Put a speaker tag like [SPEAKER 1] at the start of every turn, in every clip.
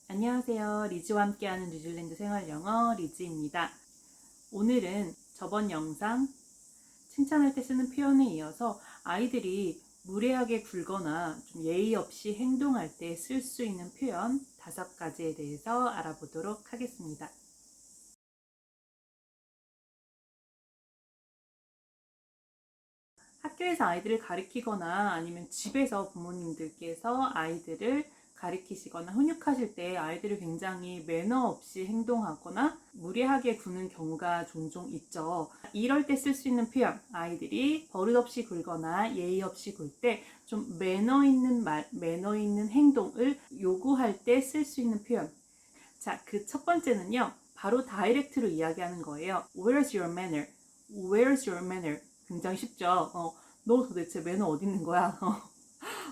[SPEAKER 1] 안녕하세요. 리즈와 함께하는 뉴질랜드 생활영어 리즈입니다. 오늘은 저번 영상 칭찬할 때 쓰는 표현에 이어서 아이들이 무례하게 굴거나 좀 예의 없이 행동할 때 쓸 수 있는 표현 5가지에 대해서 알아보도록 하겠습니다. 학교에서 아이들을 가르치거나 아니면 집에서 부모님들께서 아이들을 가르치시거나 훈육하실 때 아이들을 굉장히 매너 없이 행동하거나 무례하게 구는 경우가 종종 있죠. 이럴 때 쓸 수 있는 표현, 아이들이 버릇없이 굴거나 예의 없이 굴 때 좀 매너 있는 말, 매너 있는 행동을 요구할 때 쓸 수 있는 표현. 자, 그 첫 번째는요. 바로 다이렉트로 이야기하는 거예요. Where's your manner? Where's your manner? 굉장히 쉽죠. 너 도대체 매너 어디 있는 거야?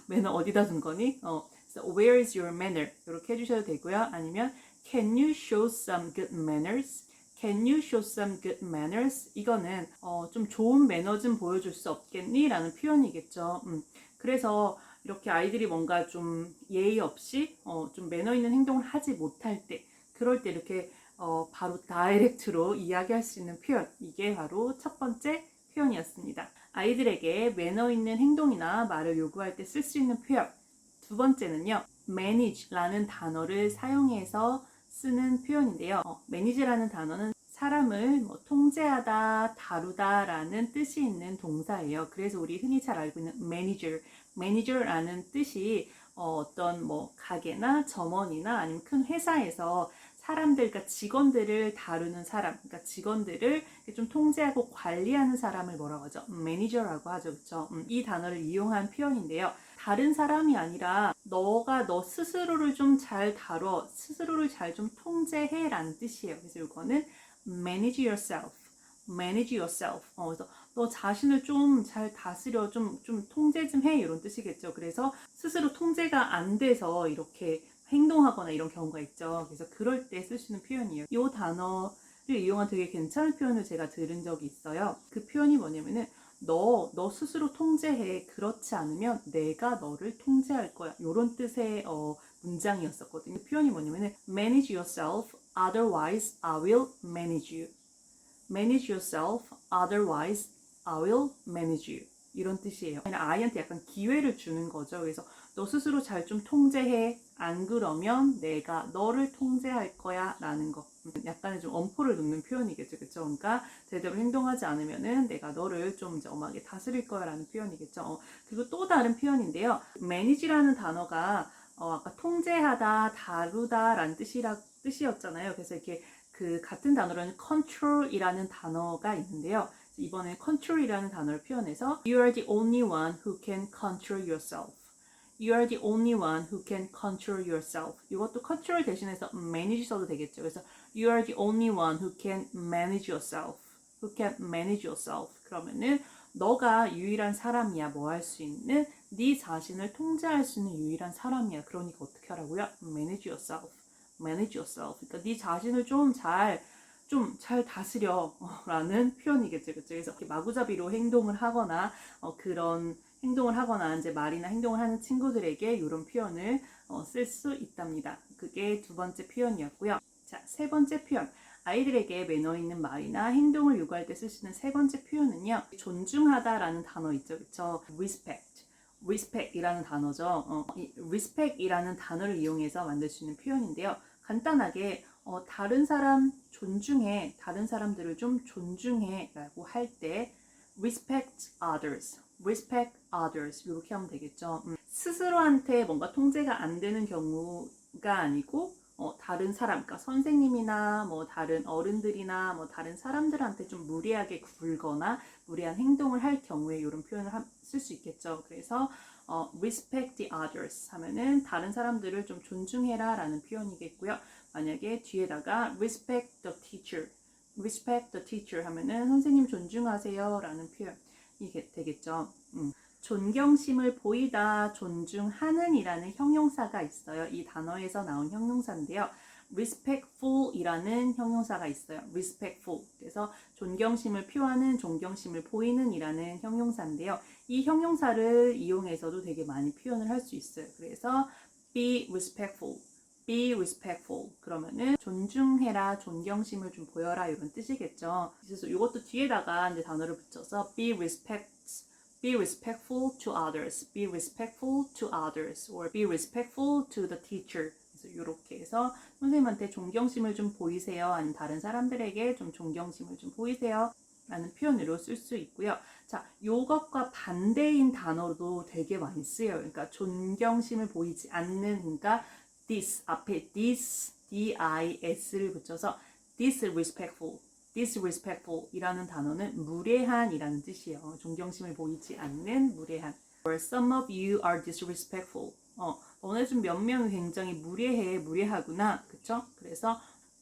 [SPEAKER 1] 매너 어디다 둔 거니? So where is your manner? 이렇게 해주셔도 되고요. 아니면 Can you show some good manners? Can you show some good manners? 이거는 좀 좋은 매너 좀 보여줄 수 없겠니? 라는 표현이겠죠. 그래서 이렇게 아이들이 뭔가 좀 예의 없이 좀 매너 있는 행동을 하지 못할 때, 그럴 때 이렇게 바로 다이렉트로 이야기할 수 있는 표현, 이게 바로 첫 번째 표현이었습니다. 아이들에게 매너 있는 행동이나 말을 요구할 때 쓸 수 있는 표현. 두 번째는요, manage라는 단어를 사용해서 쓰는 표현인데요. manage라는 단어는 사람을 통제하다, 다루다라는 뜻이 있는 동사예요. 그래서 우리 흔히 잘 알고 있는 manager라는 뜻이 어떤 가게나 점원이나 아니면 큰 회사에서 사람들, 그러니까 직원들을 다루는 사람, 그러니까 직원들을 좀 통제하고 관리하는 사람을 뭐라고 하죠? 매니저라고 하죠. 그렇죠? 이 단어를 이용한 표현인데요. 다른 사람이 아니라 너가 너 스스로를 좀 잘 다뤄, 스스로를 잘 좀 통제해 라는 뜻이에요. 그래서 이거는 manage yourself, manage yourself. 그래서 너 자신을 좀 잘 다스려, 좀 통제 좀 해, 이런 뜻이겠죠. 그래서 스스로 통제가 안 돼서 이렇게 행동하거나 이런 경우가 있죠. 그래서 그럴 때 쓸 수 있는 표현이에요. 이 단어를 이용한 되게 괜찮은 표현을 제가 들은 적이 있어요. 그 표현이 뭐냐면은 너 스스로 통제해. 그렇지 않으면 내가 너를 통제할 거야. 이런 뜻의 문장이었었거든요. 그 표현이 뭐냐면은 manage yourself, otherwise I will manage you. manage yourself, otherwise I will manage you. 이런 뜻이에요. 아이한테 약간 기회를 주는 거죠. 그래서 너 스스로 잘 좀 통제해. 안 그러면 내가 너를 통제할 거야 라는 거. 약간의 좀 엄포를 놓는 표현이겠죠. 그쵸? 그러니까 제대로 행동하지 않으면은 내가 너를 좀 이제 엄하게 다스릴 거야 라는 표현이겠죠. 그리고 또 다른 표현인데요. manage라는 단어가 아까 통제하다, 다루다 라는 뜻이었잖아요. 그래서 이렇게 그 같은 단어로는 control이라는 단어가 있는데요. 이번에 control이라는 단어를 표현해서 You are the only one who can control yourself. You are the only one who can control yourself. 이것도 control 대신해서 manage 써도 되겠죠. 그래서 You are the only one who can manage yourself. Who can manage yourself. 그러면은 너가 유일한 사람이야. 뭐 할 수 있는? 네 자신을 통제할 수 있는 유일한 사람이야. 그러니까 어떻게 하라고요? Manage yourself. Manage yourself. 그러니까 네 자신을 좀 잘 다스려 라는 표현이겠죠. 그쵸? 그래서 마구잡이로 행동을 하거나 그런 행동을 하거나 이제 말이나 행동을 하는 친구들에게 이런 표현을 쓸 수 있답니다. 그게 두 번째 표현이었고요. 자, 세 번째 표현. 아이들에게 매너 있는 말이나 행동을 요구할 때 쓸 수 있는 세 번째 표현은요. 존중하다라는 단어 있죠. 그쵸? respect. respect이라는 단어죠. 이 respect이라는 단어를 이용해서 만들 수 있는 표현인데요. 간단하게 다른 사람 존중해, 다른 사람들을 좀 존중해 라고 할 때 respect others, respect others 이렇게 하면 되겠죠. 스스로한테 뭔가 통제가 안 되는 경우가 아니고 다른 사람, 그러니까 선생님이나 다른 어른들이나 다른 사람들한테 좀 무리하게 굴거나 무리한 행동을 할 경우에 이런 표현을 쓸 수 있겠죠. 그래서 respect the others 하면은 다른 사람들을 좀 존중해라 라는 표현이겠고요. 만약에 뒤에다가 respect the teacher, respect the teacher 하면은 선생님 존중하세요 라는 표현이 되겠죠. 존경심을 보이다, 존중하는 이라는 형용사가 있어요. 이 단어에서 나온 형용사인데요. respectful 이라는 형용사가 있어요. respectful. 그래서 존경심을 표하는, 존경심을 보이는 이라는 형용사인데요. 이 형용사를 이용해서도 되게 많이 표현을 할 수 있어요. 그래서 be respectful, be respectful. 그러면은 존중해라, 존경심을 좀 보여라 이런 뜻이겠죠. 그래서 이것도 뒤에다가 이제 단어를 붙여서 be respectful to others, be respectful to others, or be respectful to the teacher. 그래서 이렇게 해서 선생님한테 존경심을 좀 보이세요. 아니면 다른 사람들에게 좀 존경심을 좀 보이세요. 라는 표현으로 쓸 수 있고요. 자, 요것과 반대인 단어도 되게 많이 쓰여요. 그러니까 존경심을 보이지 않는, 그러니까 this 앞에 dis를 붙여서 disrespectful 이라는 단어는 무례한이라는 뜻이에요. 존경심을 보이지 않는 무례한. Or some of you are disrespectful. 너네 중 몇 명이 굉장히 무례하구나. 그쵸? 그래서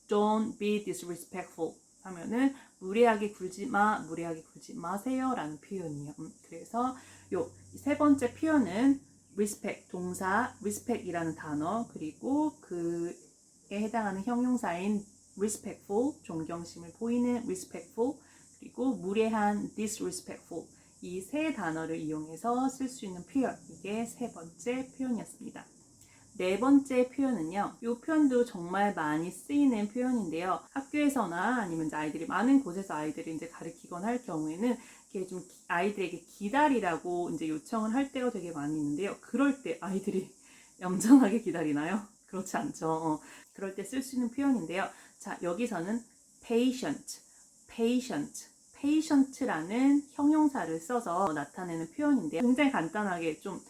[SPEAKER 1] don't be disrespectful 하면은 무례하게 굴지 마세요 라는 표현이에요. 그래서 요 세 번째 표현은 respect, 동사 respect이라는 단어, 그리고 그에 해당하는 형용사인 respectful, 존경심을 보이는 respectful, 그리고 무례한 disrespectful, 이 세 단어를 이용해서 쓸 수 있는 표현, 이게 세 번째 표현이었습니다. 네 번째 표현은요. 이 표현도 정말 많이 쓰이는 표현인데요. 학교에서나 아니면 이제 아이들이 많은 곳에서 아이들이 이제 가르치거나 할 경우에는 이렇게 좀 아이들에게 기다리라고 이제 요청을 할 때가 되게 많이 있는데요. 그럴 때 아이들이 얌전하게 기다리나요? 그렇지 않죠. 그럴 때 쓸 수 있는 표현인데요. 자, 여기서는 patient라는 형용사를 써서 나타내는 표현인데요. 굉장히 간단하게 좀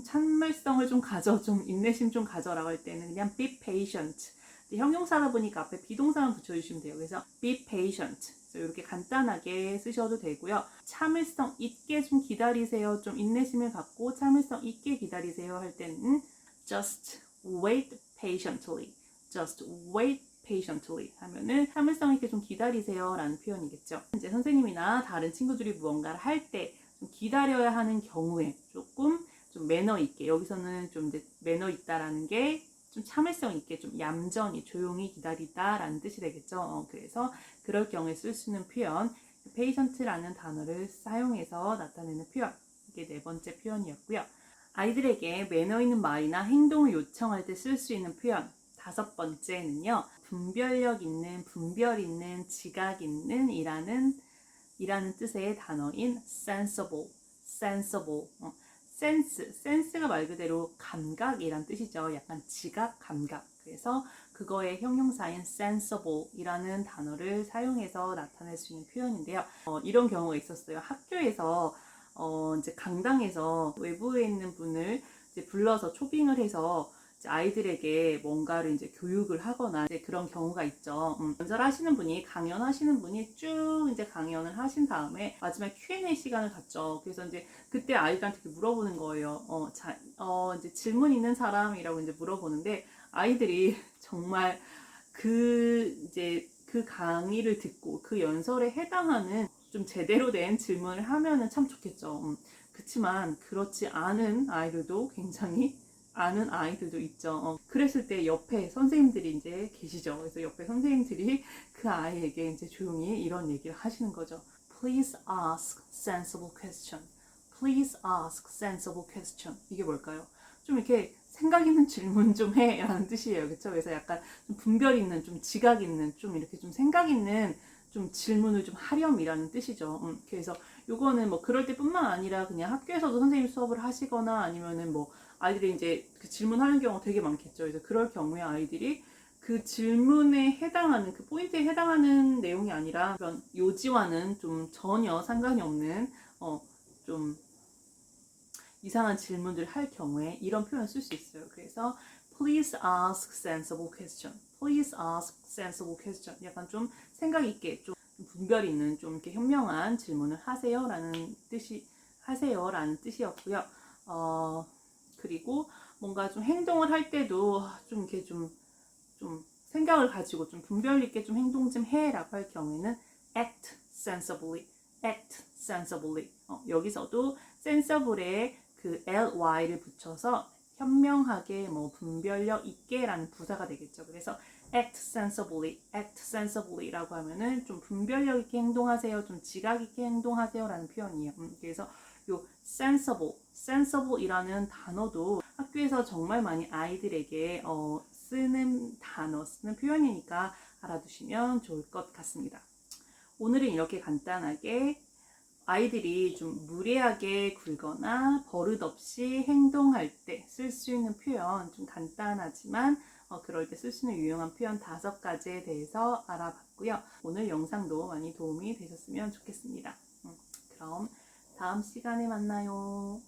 [SPEAKER 1] 참을성을 좀 가져, 좀 인내심 좀 가져라고 할 때는 그냥 be patient. 형용사다 보니까 앞에 비동사만 붙여주시면 돼요. 그래서 be patient. 이렇게 간단하게 쓰셔도 되고요. 참을성 있게 좀 기다리세요. 좀 인내심을 갖고 참을성 있게 기다리세요 할 때는 just wait patiently. just wait patiently 하면은 참을성 있게 좀 기다리세요 라는 표현이겠죠. 이제 선생님이나 다른 친구들이 무언가를 할 때 좀 기다려야 하는 경우에 조금 좀 매너 있게, 여기서는 좀 이제 매너 있다라는 게 좀 참을성 있게 좀 얌전히 조용히 기다리다라는 뜻이 되겠죠. 그래서 그럴 경우에 쓸 수 있는 표현 patient라는 단어를 사용해서 나타내는 표현, 이게 네 번째 표현이었고요. 아이들에게 매너 있는 말이나 행동을 요청할 때 쓸 수 있는 표현 다섯 번째는요. 분별 있는, 지각 있는 이라는 뜻의 단어인 sensible. 센스가 말 그대로 감각이란 뜻이죠. 약간 지각, 감각. 그래서 그거의 형용사인 sensible이라는 단어를 사용해서 나타낼 수 있는 표현인데요. 이런 경우가 있었어요. 학교에서 이제 강당에서 외부에 있는 분을 이제 불러서 초빙을 해서 아이들에게 뭔가를 이제 교육을 하거나 이제 그런 경우가 있죠. 연설하시는 분이, 강연하시는 분이 쭉 이제 강연을 하신 다음에 마지막에 Q&A 시간을 갖죠. 그래서 이제 그때 아이들한테 물어보는 거예요. 이제 질문 있는 사람이라고 이제 물어보는데 아이들이 정말 그 강의를 듣고 그 연설에 해당하는 좀 제대로 된 질문을 하면은 참 좋겠죠. 그렇지만 그렇지 않은 아이들도 굉장히 아는 아이들도 있죠. 그랬을 때 옆에 선생님들이 이제 계시죠. 그래서 옆에 선생님들이 그 아이에게 이제 조용히 이런 얘기를 하시는 거죠. Please ask sensible question. Please ask sensible question. 이게 뭘까요? 좀 이렇게 생각 있는 질문 좀 해 라는 뜻이에요. 그렇죠? 그래서 약간 좀 분별 있는, 좀 지각 있는, 좀 이렇게 좀 생각 있는 좀 질문을 좀 하렴이라는 뜻이죠. 그래서 요거는 뭐 그럴 때뿐만 아니라 그냥 학교에서도 선생님 수업을 하시거나 아니면은 뭐 아이들이 이제 그 질문하는 경우가 되게 많겠죠. 그래서 그럴 경우에 아이들이 그 질문에 해당하는, 그 포인트에 해당하는 내용이 아니라 그런 요지와는 좀 전혀 상관이 없는 좀 이상한 질문들을 할 경우에 이런 표현 쓸 수 있어요. 그래서 please ask sensible question. Please ask sensible question. 약간 좀 생각 있게, 좀 분별 있는, 좀 이렇게 현명한 질문을 하세요라는 뜻이었고요. 그리고 뭔가 좀 행동을 할 때도 좀 이렇게 좀 생각을 가지고 좀 분별 있게 좀 행동 좀 해라고 할 경우에는 act sensibly. 여기서도 sensible에 그 ly를 붙여서 현명하게, 뭐 분별력 있게라는 부사가 되겠죠. 그래서 act sensibly라고 하면은 좀 분별력 있게 행동하세요, 좀 지각 있게 행동하세요라는 표현이에요. 그래서 요 sensible이라는 단어도 학교에서 정말 많이 아이들에게 쓰는 단어, 쓰는 표현이니까 알아두시면 좋을 것 같습니다. 오늘은 이렇게 간단하게 아이들이 좀 무례하게 굴거나 버릇없이 행동할 때 쓸 수 있는 표현, 좀 간단하지만 그럴 때 쓸 수 있는 유용한 표현 5가지에 대해서 알아봤고요. 오늘 영상도 많이 도움이 되셨으면 좋겠습니다. 그럼 다음 시간에 만나요.